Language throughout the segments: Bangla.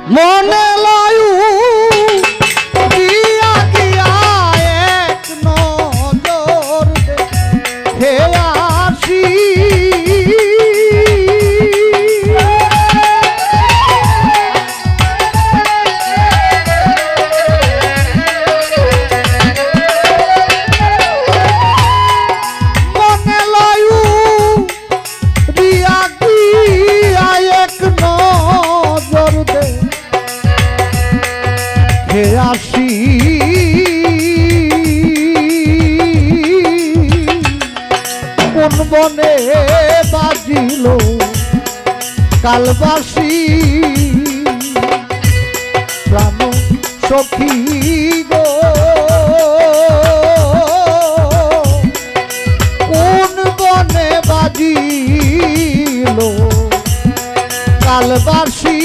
মনে লায়ু দিয়া দিয়া এক নজর দেখে আসি আসি কোন বনে বাজিল কালবাসি প্রাণ সখী গো কোন বনে বাজিল কালবাসি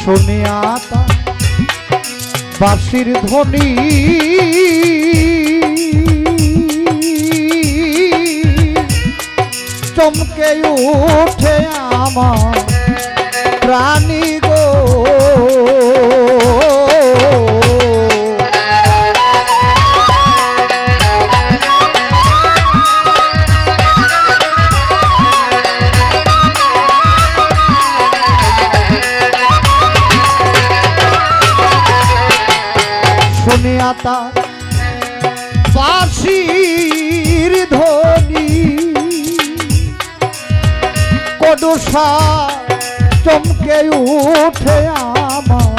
শুনিয়া বাঁশির ধ্বনি চমকে উঠে আমার প্রাণী গো বাঁশির ধ্বনি কদুষা চমকে উঠে আমার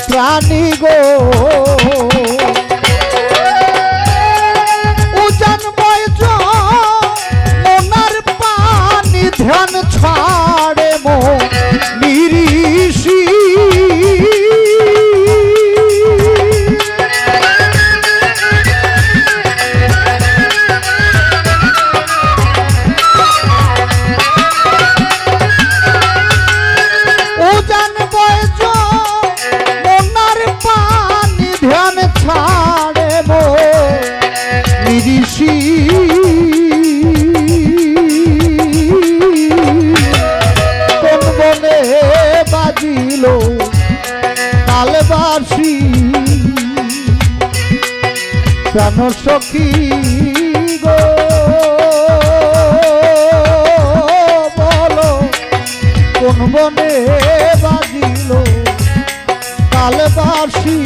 প্রাণী গো উজান বয়স মনার পানি ধ্যান ছাড়ে মো নিরিষি কোন বনে বাজিল কালবাসি প্রাণ সখী গো বলো কোন বনে বাজিল কালবাসি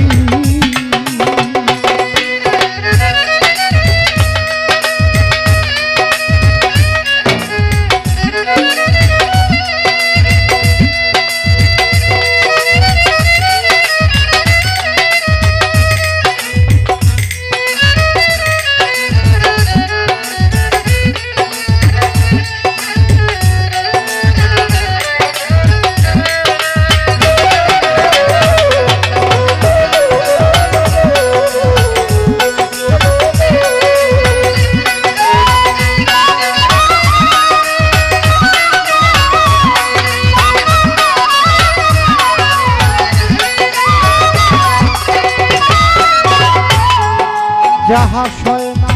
যাহা সয় না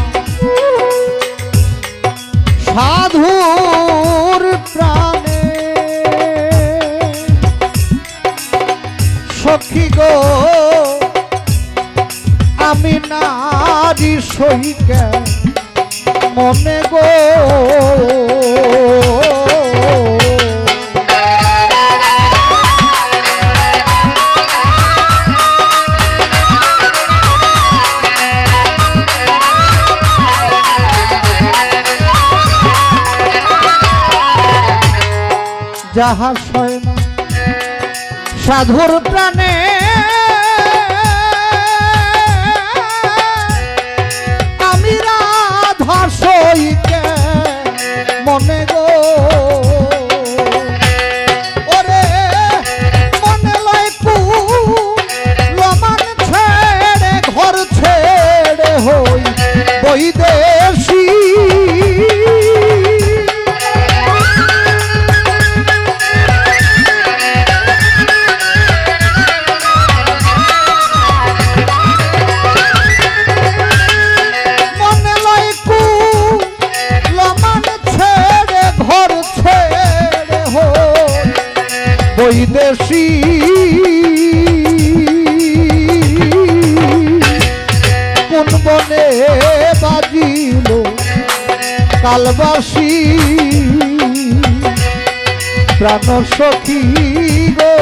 সাধুর প্রাণে সখী গো আমি না বাড়ি সইকে মনে গো যাহা সয় না সাধুর প্রাণে আমি রাধা সইকে মনে গো ওরে মনে লয় লমান ছেড়ে ঘর ছেড়ে হই বৈদেশী বৈদেশী কোন বনে বাজিল কালবাসী প্রাণ সখী গো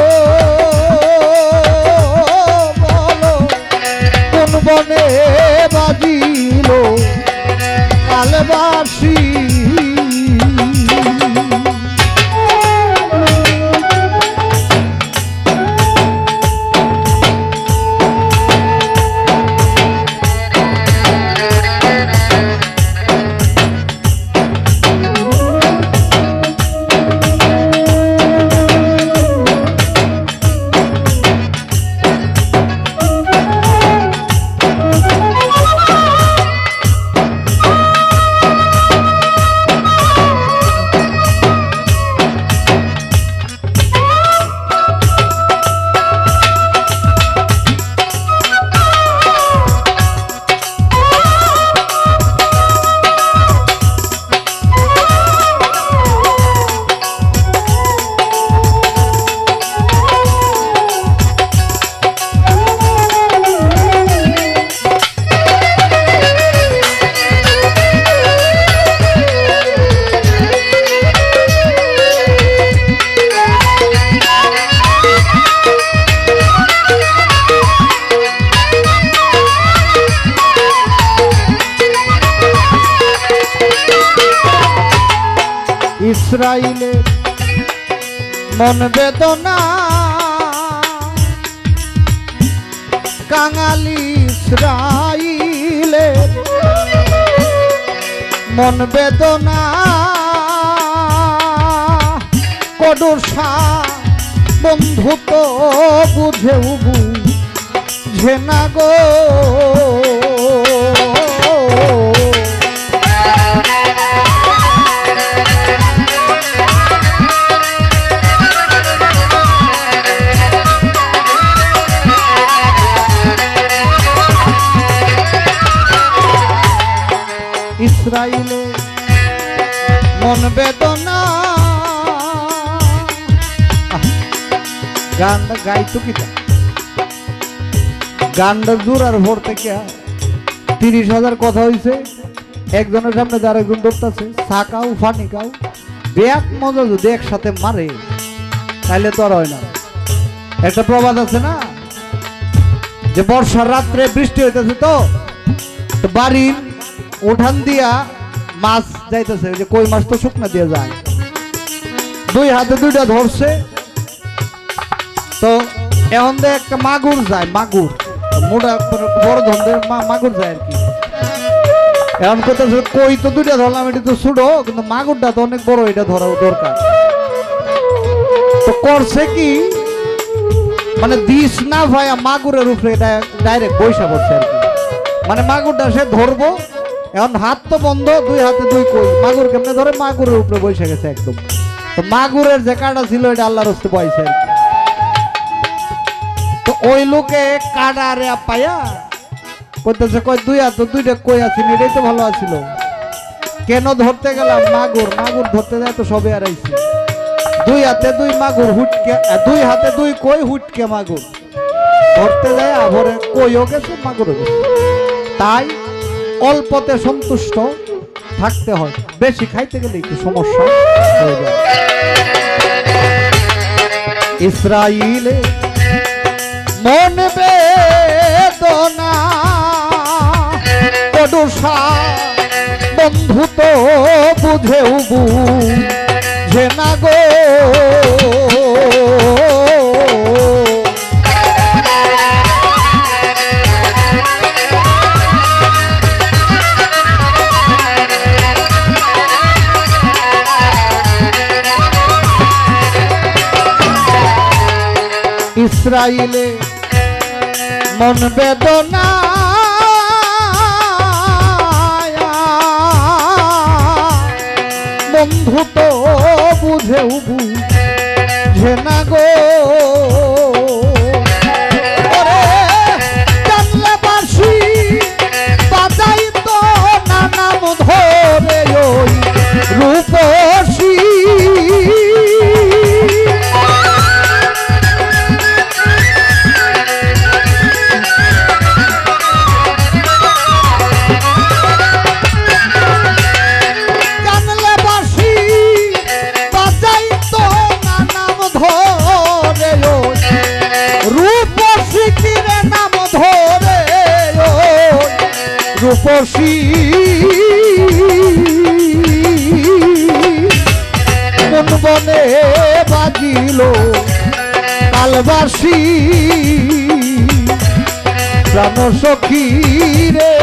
বলো কোন বনে বাজিল কালবাসী ইসরাইলে মন বেদনা কাঙালি ইসরাইলে মন বেদনা কডুষা বন্ধু তো বুঝেও বুঝে না গো ইসরাইলে মন বেদনা গানটা গাইতো কিটা গানটা জোরার ভোর থেকে 30,000 কথা হয়েছে একজনের সামনে যার একজন ধরতেছে সাকাও ফানি কাও ব্যাক মজা যদি একসাথে মারে তাহলে তো আর হয় না একটা প্রবাদ আছে না যে বর্ষার রাত্রে বৃষ্টি হইতেছে তো বাড়ির উঠান দিয়া মাছ যাইতেছে যে কই মাছ তো শুকনা দিয়ে যায় দুই হাতে দুইটা ধরছে তো এখন একটা মাগুর যায় মাগুর মোটা বড় ধরনের মাগুর যায় আর কি এখন করতেছে কই তো দুইটা ধরলাম এটা তো ছোট কিন্তু মাগুরটা তো অনেক বড় এটা ধরা দরকার তো করছে কি মানে দিস না ভাইয়া মাগুরের উপরে এটা ডাইরেক্ট বৈশা পড়ছে আর কি মানে মাগুরটা সে ধরবো এখন হাত তো বন্ধ দুই হাতে দুই কই মাগুর কেমনে ধরে মাগুরের উপরে বসে গেছে একদম তো মাগুরের যে কাটা ছিল এটা আল্লাহর হস্তে পাইছে তো ওই লোকে কাটা রে পায়া কইতেছে কই দুই হাতে দুইটা কই আছে এটাই তো ভালো আছিল কেন ধরতে গেলাম মাগুর মাগুর ধরতে যায় তো সবে আড়াইছে দুই হাতে দুই মাগুর হুটকে দুই হাতে দুই কই হুটকে মাগুর ধরতে যায় আভরে কইও গেছে মাগুরও গেছে তাই অল্পতে সন্তুষ্ট থাকতে হয়, বেশি খাইতে গেলে একটু সমস্যা হয়ে যায়। ইসরাইলে মন বেদনা কডুষা বন্ধু তো বুঝেও বুঝে না গো। ইসরাইলে মন বেদনা বন্ধু তো বুঝেও বুঝে না গো। জানলে বাঁশি বাজাই তো না নাম ধরে ওই রূপসী। রূপসী মন বনে বাজিল কালবাসী প্রাণ সখী রে।